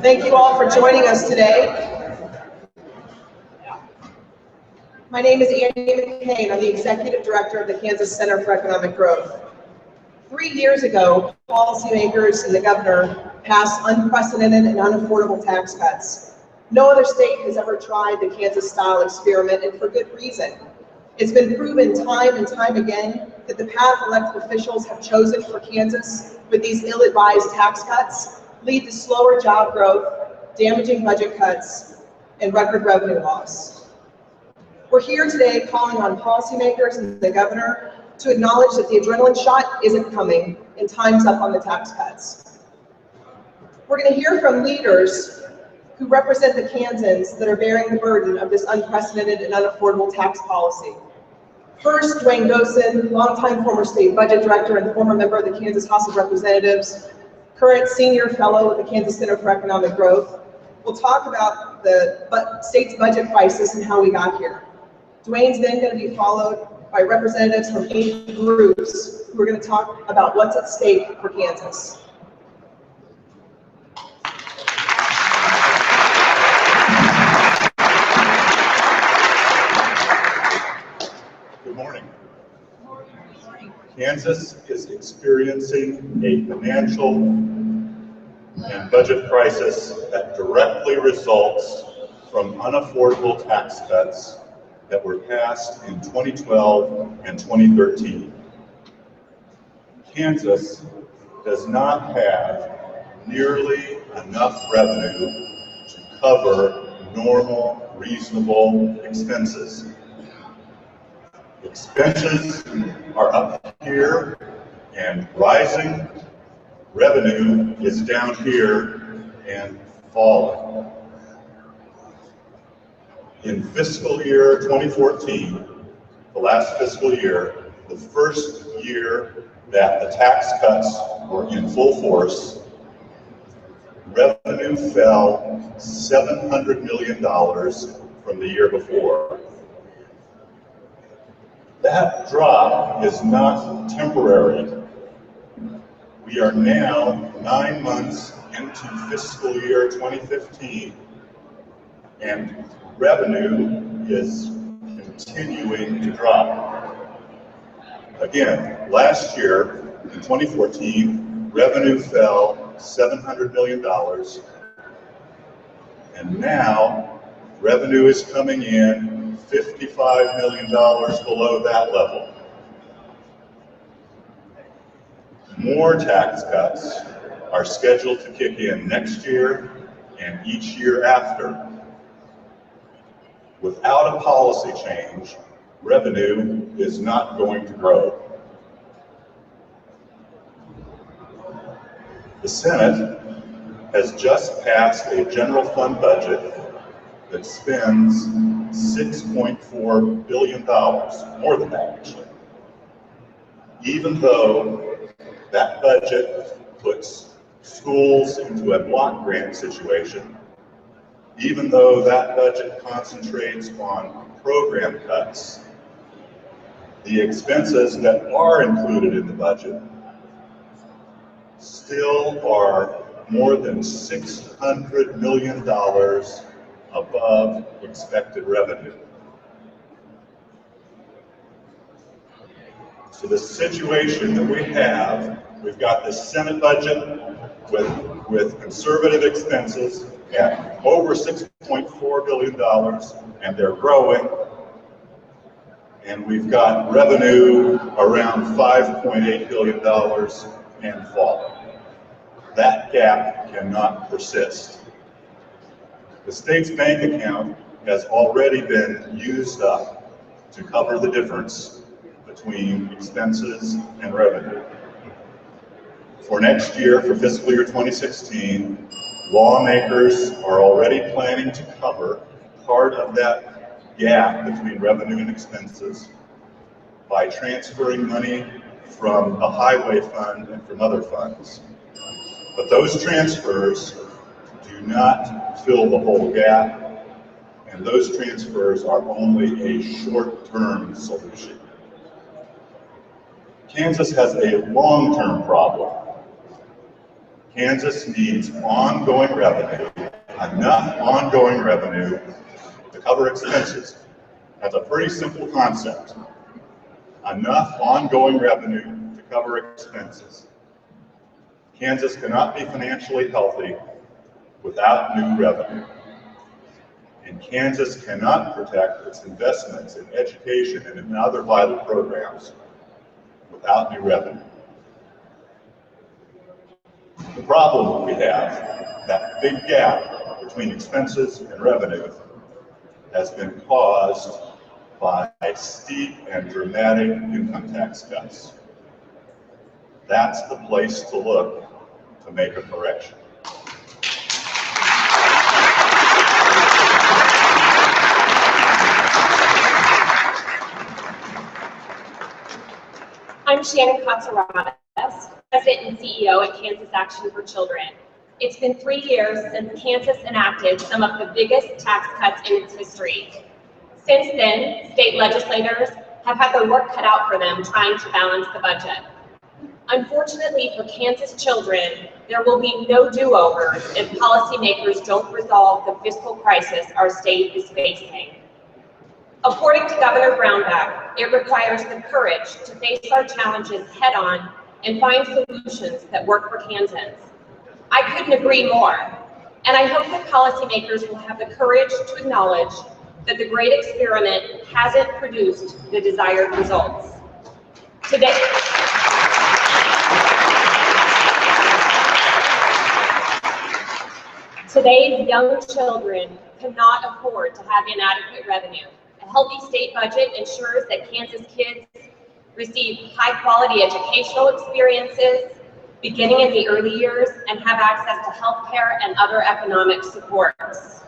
Thank you all for joining us today. My name is Annie McKay, and I'm the Executive Director of the Kansas Center for Economic Growth. 3 years ago, policymakers and the governor passed unprecedented and unaffordable tax cuts. No other state has ever tried the Kansas-style experiment, and for good reason. It's been proven time and time again that the path elected officials have chosen for Kansas with these ill-advised tax cuts lead to slower job growth, damaging budget cuts, and record revenue loss. We're here today calling on policymakers and the governor to acknowledge that the adrenaline shot isn't coming and time's up on the tax cuts. We're going to hear from leaders who represent the Kansans that are bearing the burden of this unprecedented and unaffordable tax policy. First, Duane Goossen, longtime former state budget director and former member of the Kansas House of Representatives, current senior fellow with the Kansas Center for Economic Growth, will talk about the state's budget crisis and how we got here. Duane's then going to be followed by representatives from 8 groups who are going to talk about what's at stake for Kansas. Good morning. Kansas is experiencing a financial and budget crisis that directly results from unaffordable tax cuts that were passed in 2012 and 2013. Kansas does not have nearly enough revenue to cover normal, reasonable expenses. Expenses are up here and rising. Revenue is down here and falling. In fiscal year 2014, the last fiscal year, the first year that the tax cuts were in full force, revenue fell $700 million from the year before. That drop is not temporary. We are now 9 months into fiscal year 2015, and revenue is continuing to drop. Again, last year, in 2014, revenue fell $700 million, and now revenue is coming in $55 million below that level. More tax cuts are scheduled to kick in next year and each year after. Without a policy change, revenue is not going to grow. The Senate has just passed a general fund budget that spends $6.4 billion, more than that actually. Even though that budget puts schools into a block grant situation, even though that budget concentrates on program cuts, the expenses that are included in the budget still are more than $600 million above expected revenue. So the situation that we have, we've got the Senate budget with conservative expenses at over $6.4 billion, and they're growing. And we've got revenue around $5.8 billion and falling. That gap cannot persist. The state's bank account has already been used up to cover the difference between expenses and revenue. For next year, for fiscal year 2016, lawmakers are already planning to cover part of that gap between revenue and expenses by transferring money from the highway fund and from other funds. But those transfers do not fill the whole gap, and those transfers are only a short-term solution. Kansas has a long-term problem Kansas needs ongoing revenue, enough ongoing revenue to cover expenses. That's a pretty simple concept. Enough ongoing revenue to cover expenses. Kansas cannot be financially healthy without new revenue. And Kansas cannot protect its investments in education and in other vital programs without new revenue. The problem we have, that big gap between expenses and revenue, has been caused by steep and dramatic income tax cuts. That's the place to look to make a correction. I'm Shannon Cotsoradis, President and CEO at Kansas Action for Children. It's been 3 years since Kansas enacted some of the biggest tax cuts in its history. Since then, state legislators have had their work cut out for them trying to balance the budget. Unfortunately for Kansas children, there will be no do-overs if policymakers don't resolve the fiscal crisis our state is facing. According to Governor Brownback, it requires the courage to face our challenges head-on and find solutions that work for Kansans. I couldn't agree more, and I hope that policymakers will have the courage to acknowledge that the great experiment hasn't produced the desired results. Today's young children cannot afford to have inadequate revenue. A healthy state budget ensures that Kansas kids receive high-quality educational experiences beginning in the early years and have access to health care and other economic supports.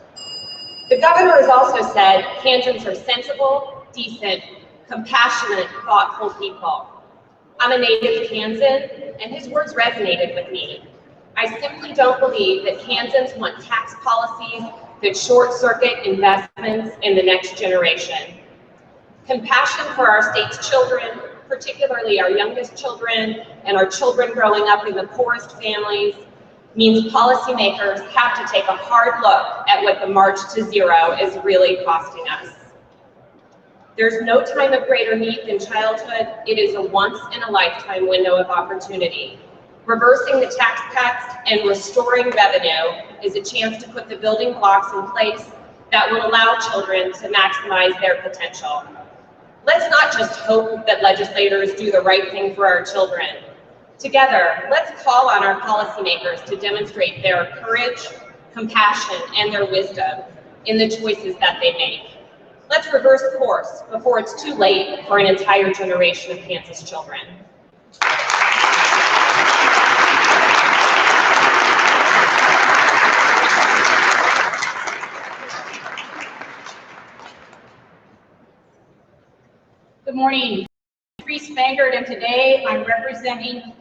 The governor has also said Kansans are sensible, decent, compassionate, thoughtful people. I'm a native Kansan, and his words resonated with me. I simply don't believe that Kansans want tax policies that short-circuit investments in the next generation. Compassion for our state's children, particularly our youngest children and our children growing up in the poorest families, means policymakers have to take a hard look at what the march to zero is really costing us. There's no time of greater need than childhood. It is a once-in-a-lifetime window of opportunity. Reversing the tax cuts and restoring revenue is a chance to put the building blocks in place that will allow children to maximize their potential. Let's not just hope that legislators do the right thing for our children. Together, let's call on our policymakers to demonstrate their courage, compassion, and their wisdom in the choices that they make. Let's reverse course before it's too late for an entire generation of Kansas children. Good morning. Therese Bangert, and today I'm representing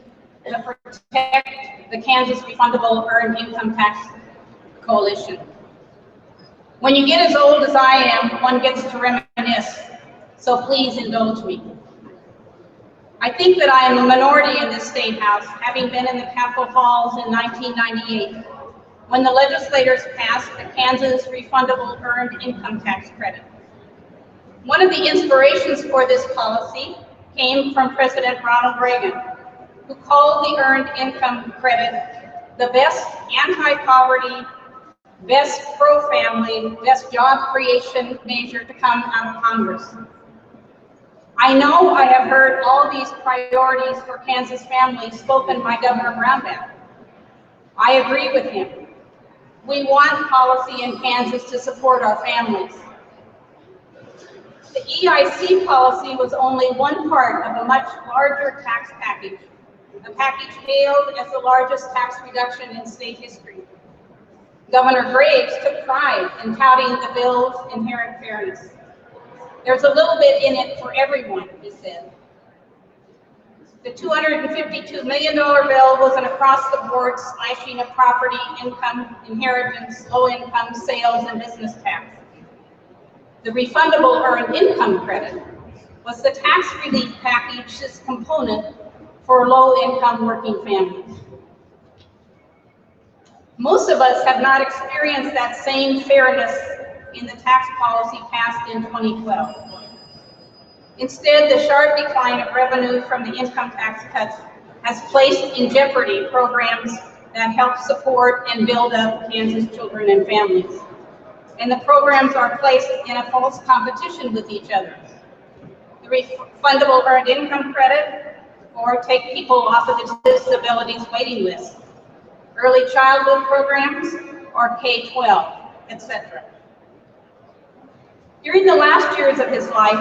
the Protect the Kansas Refundable Earned Income Tax Coalition. When you get as old as I am, one gets to reminisce, so please indulge me. I think that I am a minority in this state house, having been in the Capitol halls in 1998, when the legislators passed the Kansas Refundable Earned Income Tax Credit. One of the inspirations for this policy came from President Ronald Reagan, who called the Earned Income Credit the best anti-poverty, best pro-family, best job creation measure to come out of Congress. I know I have heard all these priorities for Kansas families spoken by Governor Brownback. I agree with him. We want policy in Kansas to support our families. The EITC policy was only one part of a much larger tax package. The package hailed as the largest tax reduction in state history. Governor Graves took pride in touting the bill's inherent fairness. There's a little bit in it for everyone, he said. The $252 million bill was an across-the-board slashing of property, income, inheritance, low-income sales, and business tax. The refundable earned income credit was the tax relief package's component for low-income working families. Most of us have not experienced that same fairness in the tax policy passed in 2012. Instead, the sharp decline of revenue from the income tax cuts has placed in jeopardy programs that help support and build up Kansas children and families. And the programs are placed in a false competition with each other. The refundable earned income credit, or take people off of the disabilities waiting list, early childhood programs, or K-12, etc. During the last years of his life,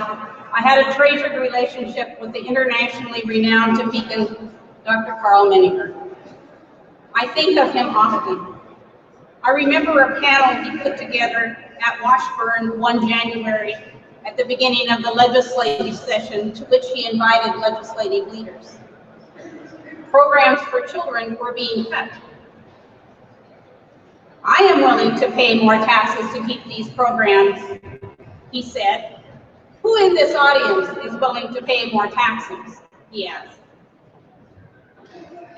I had a treasured relationship with the internationally renowned Topeka, Dr. Carl Menninger. I think of him often. I remember a panel he put together at Washburn one January at the beginning of the legislative session, to which he invited legislative leaders. Programs for children were being cut. I am willing to pay more taxes to keep these programs, he said. Who in this audience is willing to pay more taxes? He asked.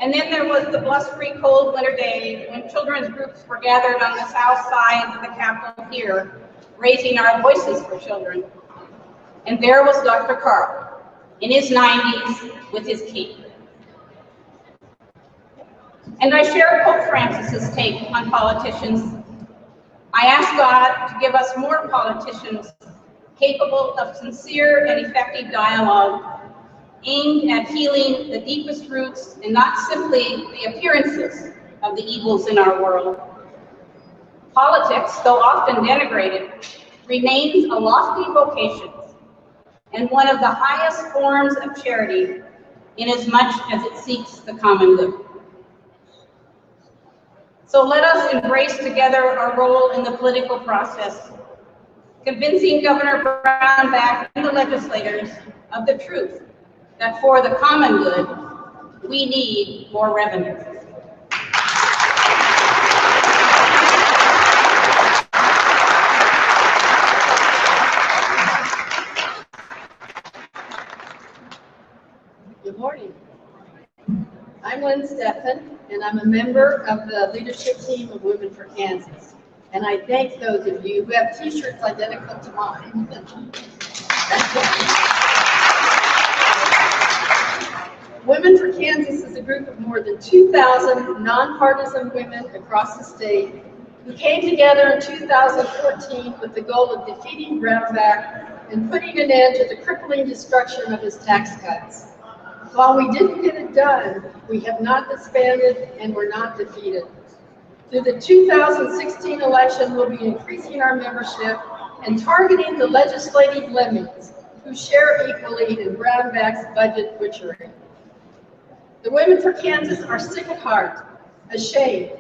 And then there was the blustery cold winter day when children's groups were gathered on the south side of the Capitol here, raising our voices for children. And there was Dr. Carl, in his 90s, with his cape. And I share Pope Francis's take on politicians. I ask God to give us more politicians capable of sincere and effective dialogue, aimed at healing the deepest roots and not simply the appearances of the evils in our world. Politics, though often denigrated, remains a lofty vocation and one of the highest forms of charity, inasmuch as it seeks the common good. So let us embrace together our role in the political process, convincing Governor Brownback and the legislators of the truth that for the common good, we need more revenue. Good morning. I'm Lynn Steffen, and I'm a member of the leadership team of Women for Kansas. And I thank those of you who have t-shirts identical to mine. Women for Kansas is a group of more than 2,000 nonpartisan women across the state who came together in 2014 with the goal of defeating Brownback and putting an end to the crippling destruction of his tax cuts. While we didn't get it done, we have not disbanded and we're not defeated. Through the 2016 election, we'll be increasing our membership and targeting the legislative lemmings who share equally in Brownback's budget butchery. The Women for Kansas are sick at heart, ashamed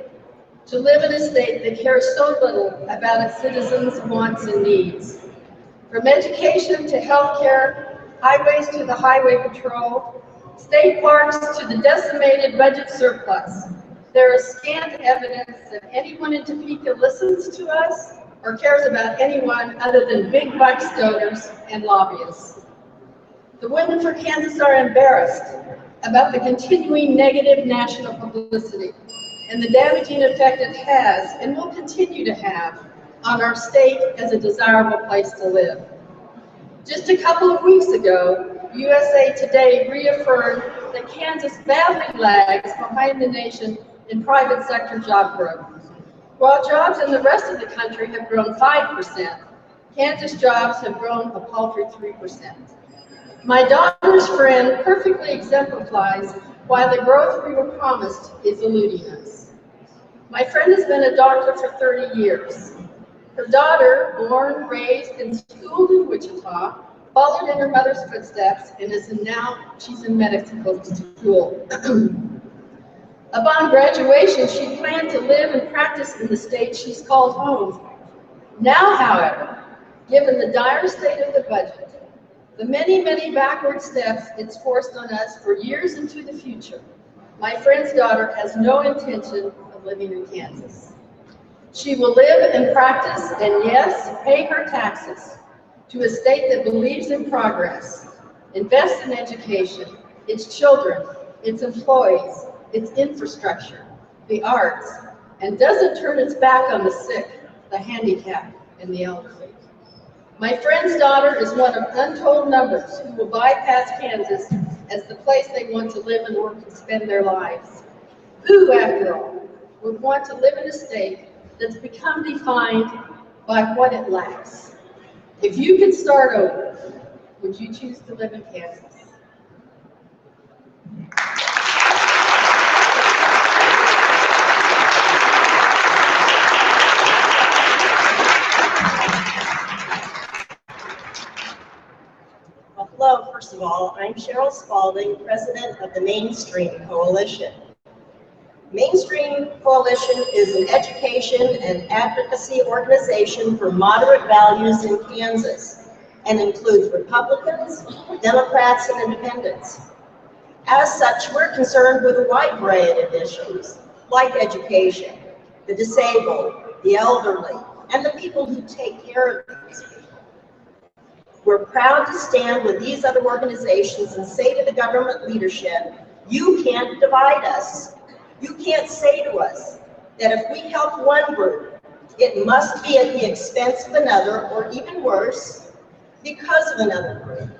to live in a state that cares so little about its citizens' wants and needs. From education to healthcare, highways to the highway patrol, state parks to the decimated budget surplus, there is scant evidence that anyone in Topeka listens to us or cares about anyone other than big bucks donors and lobbyists. The Women for Kansas are embarrassed about the continuing negative national publicity and the damaging effect it has and will continue to have on our state as a desirable place to live. Just a couple of weeks ago, USA Today reaffirmed that Kansas badly lags behind the nation in private sector job growth. While jobs in the rest of the country have grown 5%, Kansas jobs have grown a paltry 3%. My daughter's friend perfectly exemplifies why the growth we were promised is eluding us. My friend has been a doctor for 30 years. Her daughter, born, raised, and schooled in Wichita, followed in her mother's footsteps, and she's in medical school. Upon graduation, she planned to live and practice in the state she's called home. Now, however, given the dire state of the budget, the many, many backward steps it's forced on us for years into the future, my friend's daughter has no intention of living in Kansas. She will live and practice and, yes, pay her taxes to a state that believes in progress, invests in education, its children, its employees, its infrastructure, the arts, and doesn't turn its back on the sick, the handicapped, and the elderly. My friend's daughter is one of untold numbers who will bypass Kansas as the place they want to live and work and spend their lives. Who, after all, would want to live in a state that's become defined by what it lacks? If you could start over, would you choose to live in Kansas? Well, hello, first of all, I'm Sheryl Spalding, president of the Mainstream Coalition. Mainstream Coalition is an education and advocacy organization for moderate values in Kansas and includes Republicans, Democrats, and Independents. As such, we're concerned with a wide variety of issues like education, the disabled, the elderly, and the people who take care of these people. We're proud to stand with these other organizations and say to the government leadership, you can't divide us. You can't say to us that if we help one group, it must be at the expense of another, or even worse, because of another group.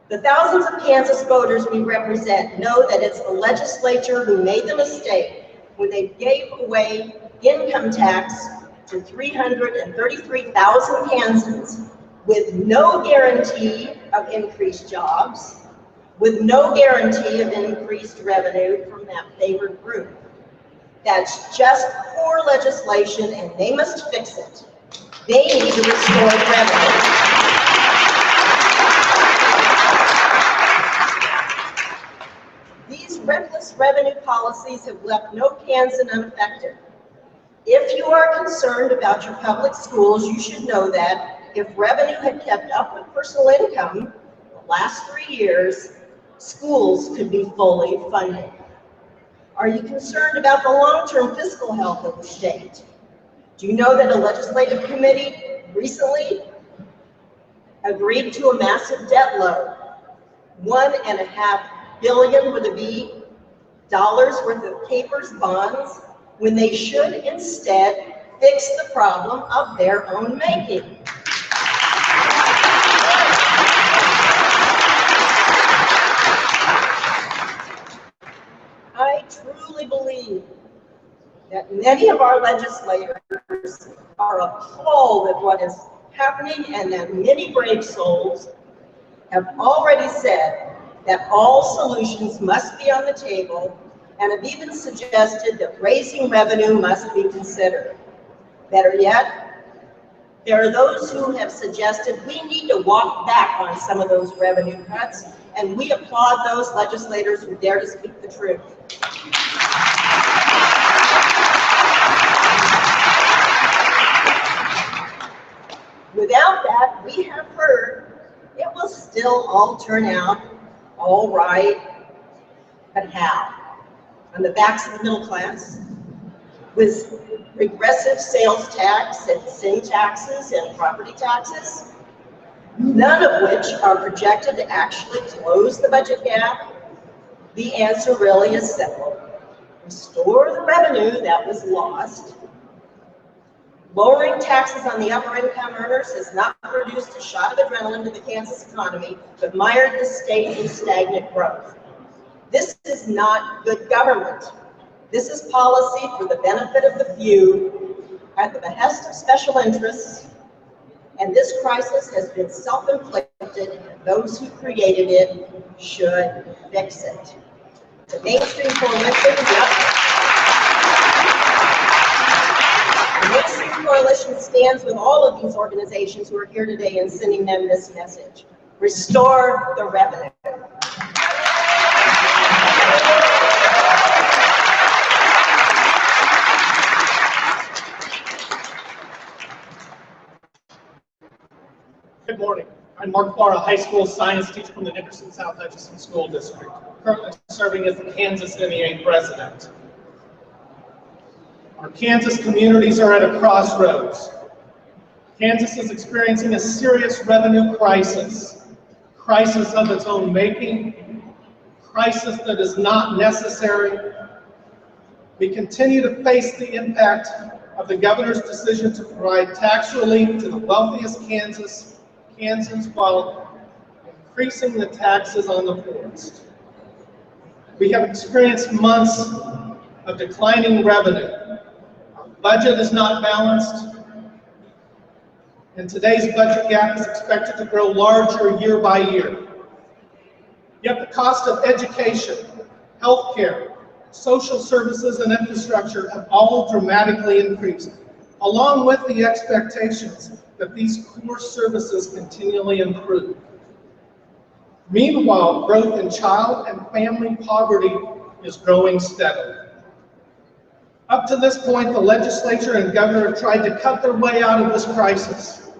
The thousands of Kansas voters we represent know that it's the legislature who made the mistake when they gave away income tax to 333,000 Kansans with no guarantee of increased jobs, with no guarantee of increased revenue from that favored group. That's just poor legislation, and they must fix it. They need to restore revenue. These reckless revenue policies have left no Kansan unaffected. If you are concerned about your public schools, you should know that if revenue had kept up with personal income the last 3 years, schools could be fully funded. Are you concerned about the long-term fiscal health of the state? Do you know that a legislative committee recently agreed to a massive debt load, $1.5 billion with a B dollars worth of papers, bonds, when they should instead fix the problem of their own making? I truly believe that many of our legislators are appalled at what is happening, and that many brave souls have already said that all solutions must be on the table, and have even suggested that raising revenue must be considered. Better yet, there are those who have suggested we need to walk back on some of those revenue cuts, and we applaud those legislators who dare to speak the truth. Without that, we have heard, it will still all turn out all right, but how? On the backs of the middle class? With regressive sales tax and sin taxes and property taxes, none of which are projected to actually close the budget gap? The answer really is simple. Restore the revenue that was lost. Lowering taxes on the upper income earners has not produced a shot of adrenaline to the Kansas economy, but mired the state in stagnant growth. This is not good government. This is policy for the benefit of the few at the behest of special interests, and this crisis has been self-inflicted, and those who created it should fix it. The Mainstream Coalition, the Mainstream Coalition stands with all of these organizations who are here today and sending them this message. Restore the revenue. Good morning. I'm Mark Farr, a high school science teacher from the Nickerson South Hutchinson School District, currently serving as the Kansas KNEA president. Our Kansas communities are at a crossroads. Kansas is experiencing a serious revenue crisis of its own making, crisis that is not necessary, We continue to face the impact of the governor's decision to provide tax relief to the wealthiest Kansans while increasing the taxes on the poorest. We have experienced months of declining revenue. Our budget is not balanced, and today's budget gap is expected to grow larger year by year. Yet the cost of education, healthcare, social services, and infrastructure have all dramatically increased, along with the expectations that these core services continually improve. Meanwhile, growth in child and family poverty is growing steadily. Up to this point, the legislature and governor have tried to cut their way out of this crisis.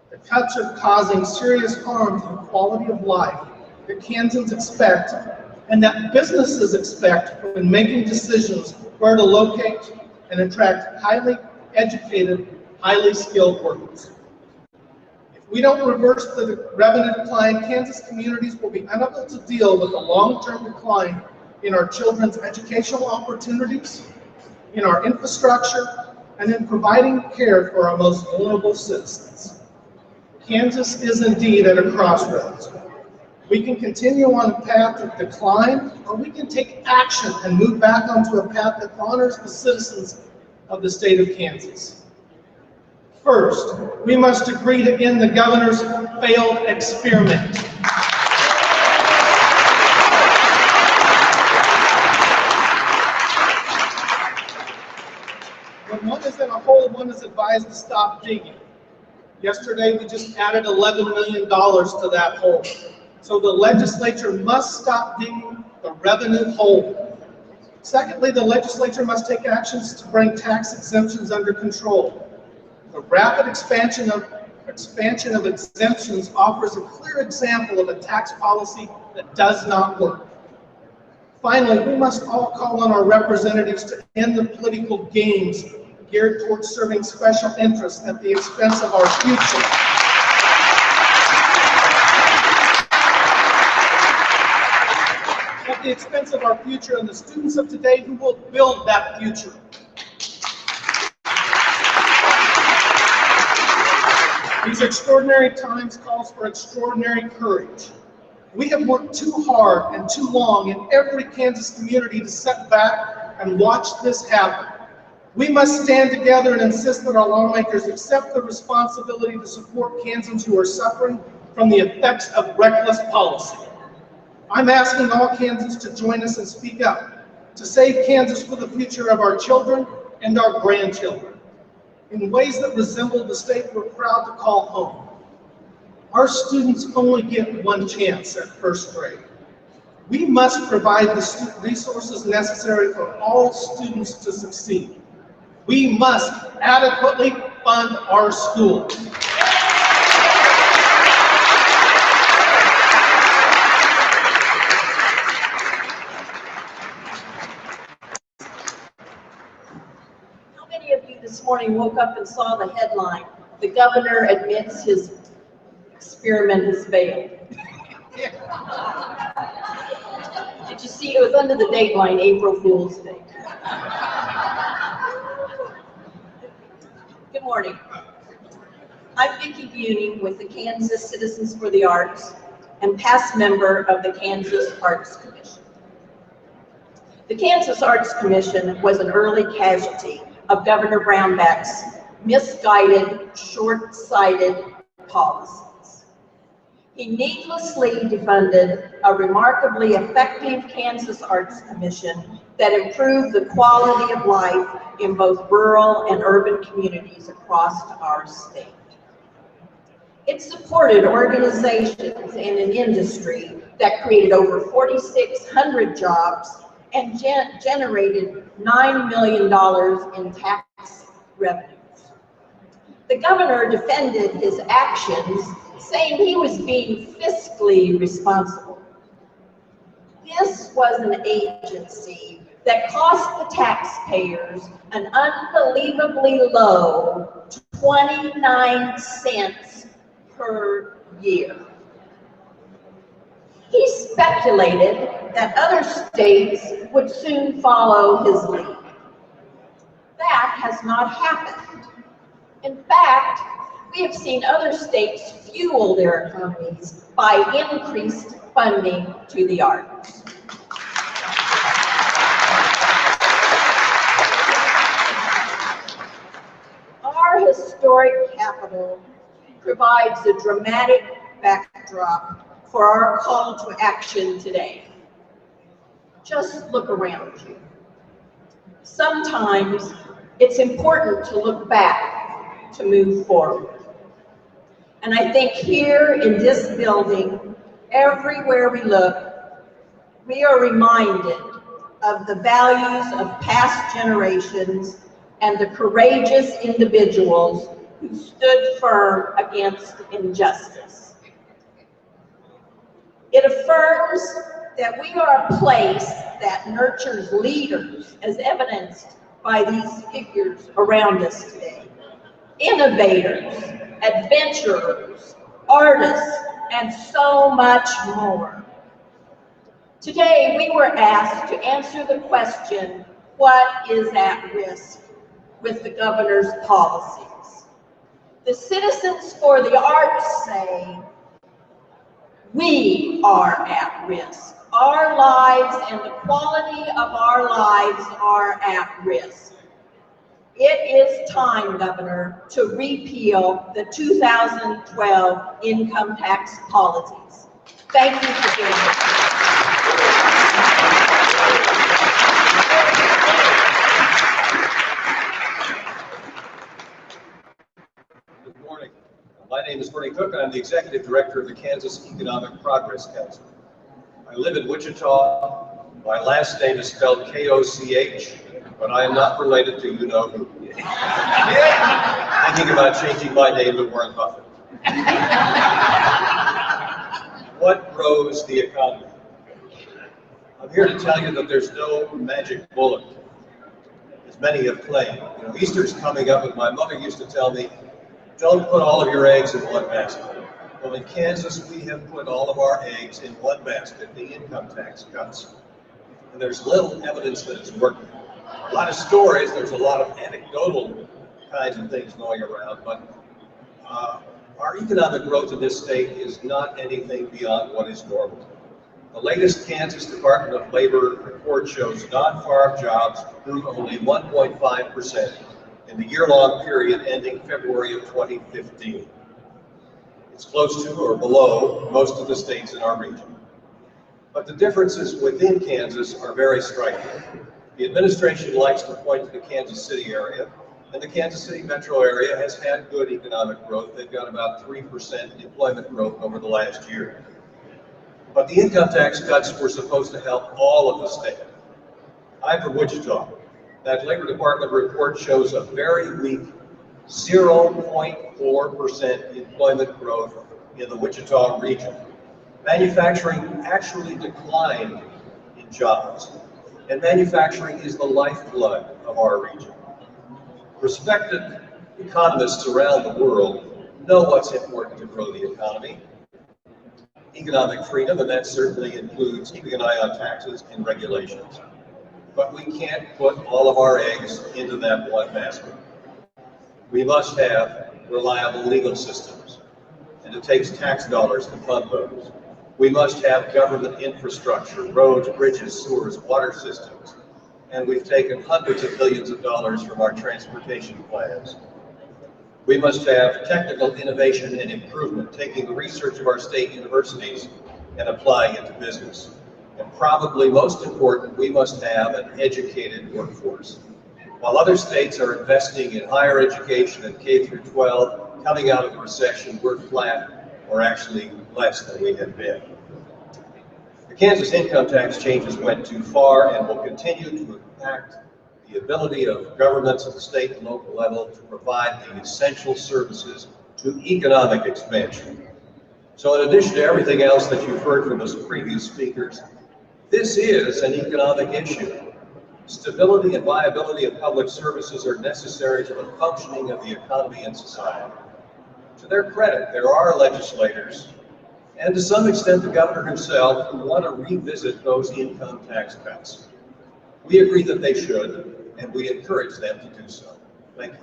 The cuts are causing serious harm to the quality of life that Kansans expect and that businesses expect when making decisions where to locate and attract highly educated, highly skilled workers. If we don't reverse the revenue decline, Kansas communities will be unable to deal with the long-term decline in our children's educational opportunities, in our infrastructure, and in providing care for our most vulnerable citizens. Kansas is indeed at a crossroads. We can continue on a path of decline, or we can take action and move back onto a path that honors the citizens of the state of Kansas. First, we must agree to end the governor's failed experiment. When one is in a hole, one is advised to stop digging. Yesterday, we just added $11 million to that hole. So the legislature must stop digging the revenue hole. Secondly, the legislature must take actions to bring tax exemptions under control. The rapid expansion of exemptions offers a clear example of a tax policy that does not work. Finally, we must all call on our representatives to end the political games geared towards serving special interests at the expense of our future. At the expense of our future and the students of today who will build that future. These extraordinary times calls for extraordinary courage. We have worked too hard and too long in every Kansas community to sit back and watch this happen. We must stand together and insist that our lawmakers accept the responsibility to support Kansans who are suffering from the effects of reckless policy. I'm asking all Kansans to join us and speak up, to save Kansas for the future of our children and our grandchildren, in ways that resemble the state we're proud to call home. Our students only get one chance at first grade. We must provide the resources necessary for all students to succeed. We must adequately fund our schools. This morning woke up and saw the headline, "The governor admits his experiment has failed." Did you see? It was under the dateline, April Fool's Day. Good morning. I'm Vicki Buening with the Kansas Citizens for the Arts and past member of the Kansas Arts Commission. The Kansas Arts Commission was an early casualty of Governor Brownback's misguided, short-sighted policies. He needlessly defunded a remarkably effective Kansas Arts Commission that improved the quality of life in both rural and urban communities across our state. It supported organizations and an industry that created over 4,600 jobs and generated $9 million in tax revenues. The governor defended his actions, saying he was being fiscally responsible. This was an agency that cost the taxpayers an unbelievably low 29 cents per year. He speculated that other states would soon follow his lead. That has not happened. In fact, we have seen other states fuel their economies by increased funding to the arts. Our historic capital provides a dramatic backdrop for our call to action today. Just look around you. Sometimes it's important to look back to move forward. And I think here in this building, everywhere we look, we are reminded of the values of past generations and the courageous individuals who stood firm against injustice. It affirms that we are a place that nurtures leaders, as evidenced by these figures around us today. Innovators, adventurers, artists, and so much more. Today, we were asked to answer the question, what is at risk with the governor's policies? The Citizens for the Arts say, we are at risk. Our lives and the quality of our lives are at risk. It is time, Governor, to repeal the 2012 income tax policies. Thank you for being here. Good morning. My name is Bernie Koch, and I'm the Executive Director of the Kansas Economic Progress Council. I live in Wichita. My last name is spelled K-O-C-H, but I am not related to you-know-who. Thinking about changing my name to Warren Buffett. What grows the economy? I'm here to tell you that there's no magic bullet, as many have claimed. You know, Easter's coming up, and my mother used to tell me, don't put all of your eggs in one basket. Well, in Kansas, we have put all of our eggs in one basket, the income tax cuts. And there's little evidence that it's working. A lot of stories, there's a lot of anecdotal kinds of things going around, but our economic growth in this state is not anything beyond what is normal. The latest Kansas Department of Labor report shows non-farm jobs grew only 1.5% in the year-long period ending February of 2015. It's close to or below most of the states in our region. But the differences within Kansas are very striking. The administration likes to point to the Kansas City area, and the Kansas City metro area has had good economic growth. They've got about 3% employment growth over the last year. But the income tax cuts were supposed to help all of the state. I'm from Wichita. That Labor Department report shows a very weak 0.4% employment growth in the Wichita region. Manufacturing actually declined in jobs, and manufacturing is the lifeblood of our region. Respected economists around the world know what's important to grow the economy. Economic freedom, and that certainly includes keeping an eye on taxes and regulations. But we can't put all of our eggs into that one basket. We must have reliable legal systems, and it takes tax dollars to fund those. We must have government infrastructure, roads, bridges, sewers, water systems, and we've taken hundreds of billions of dollars from our transportation plans. We must have technical innovation and improvement, taking the research of our state universities and applying it to business. And probably most important, we must have an educated workforce. While other states are investing in higher education and K through 12, coming out of the recession, we're flat or actually less than we have been. The Kansas income tax changes went too far and will continue to impact the ability of governments at the state and local level to provide the essential services to economic expansion. So in addition to everything else that you've heard from those previous speakers, this is an economic issue. Stability and viability of public services are necessary to the functioning of the economy and society. To their credit, there are legislators and to some extent the governor himself, who want to revisit those income tax cuts. We agree that they should, and we encourage them to do so. Thank you.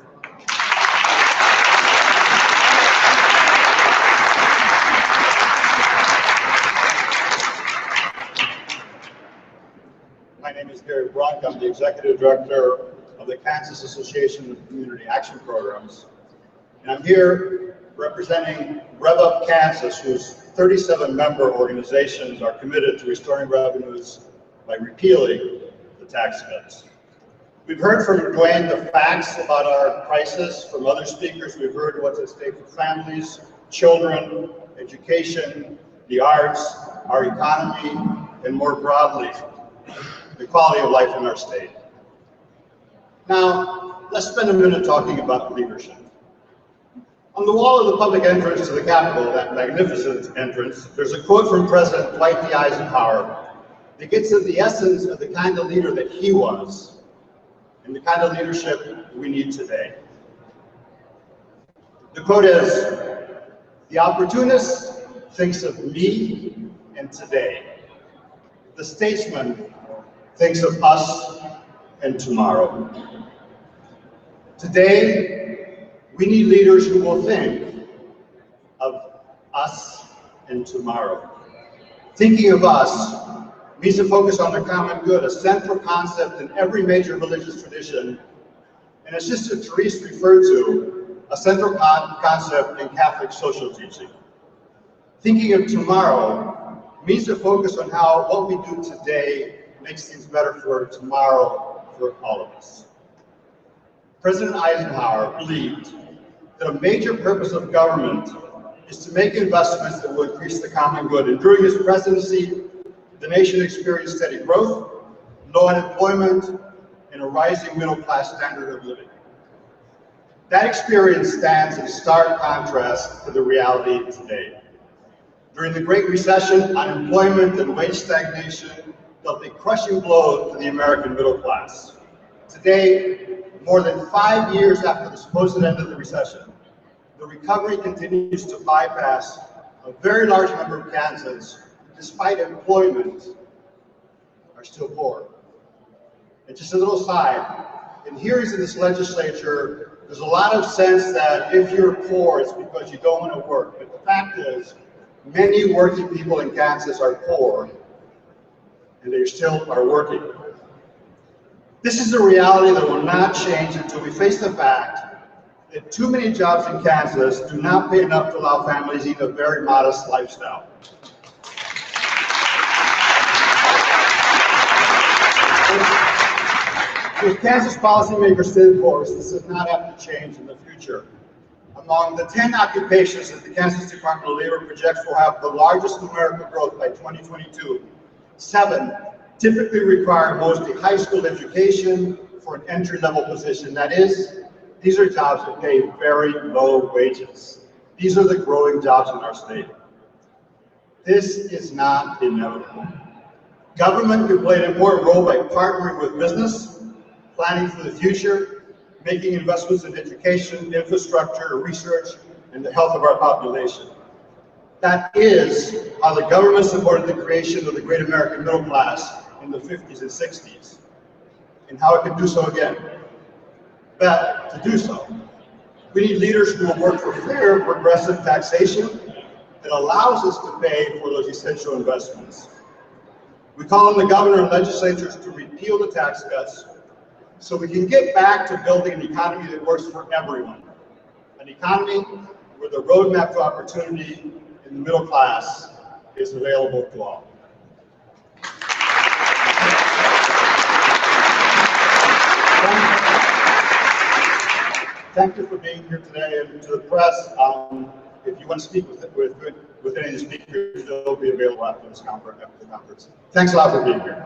My name is Gary Brunk. I'm the Executive Director of the Kansas Association of Community Action Programs. And I'm here representing Rev Up Kansas, whose 37 member organizations are committed to restoring revenues by repealing the tax cuts. We've heard from Duane the facts about our crisis. From other speakers, we've heard what's at stake for families, children, education, the arts, our economy, and more broadly, the quality of life in our state. Now, let's spend a minute talking about leadership. On the wall of the public entrance to the Capitol, that magnificent entrance, there's a quote from President Dwight D. Eisenhower that gets at the essence of the kind of leader that he was and the kind of leadership we need today. The quote is, "The opportunist thinks of me and today. The statesman thinks of us and tomorrow." Today, we need leaders who will think of us and tomorrow. Thinking of us means to focus on the common good, a central concept in every major religious tradition, and as Sister Therese referred to, a central concept in Catholic social teaching. Thinking of tomorrow means to focus on how what we do today makes things better for tomorrow for all of us. President Eisenhower believed that a major purpose of government is to make investments that will increase the common good. And during his presidency, the nation experienced steady growth, low unemployment, and a rising middle-class standard of living. That experience stands in stark contrast to the reality today. During the Great Recession, unemployment and wage stagnation dealt a crushing blow to the American middle class. Today, more than 5 years after the supposed end of the recession, the recovery continues to bypass a very large number of Kansans who, despite employment, are still poor. And just a little side, in hearings in this legislature, there's a lot of sense that if you're poor, it's because you don't want to work. But the fact is, many working people in Kansas are poor, and they still are working. This is a reality that will not change until we face the fact that too many jobs in Kansas do not pay enough to allow families to lead a very modest lifestyle. With Kansas policymakers stay the course, this does not have to change in the future. Among the 10 occupations that the Kansas Department of Labor projects will have the largest numerical growth by 2022, 7 typically require mostly high school education for an entry-level position. That is, these are jobs that pay very low wages. These are the growing jobs in our state. This is not inevitable. Government can play an important role by partnering with business, planning for the future, making investments in education, infrastructure, research, and the health of our population. That is how the government supported the creation of the great American middle class in the 50s and 60s, and how it can do so again. But to do so, we need leaders who will work for fair, progressive taxation that allows us to pay for those essential investments. We call on the governor and legislatures to repeal the tax cuts so we can get back to building an economy that works for everyone, an economy where the roadmap to opportunity in the middle class is available to all. Thank you for being here today, and to the press, if you want to speak with any of the speakers, they'll be available after the conference. Thanks a lot for being here.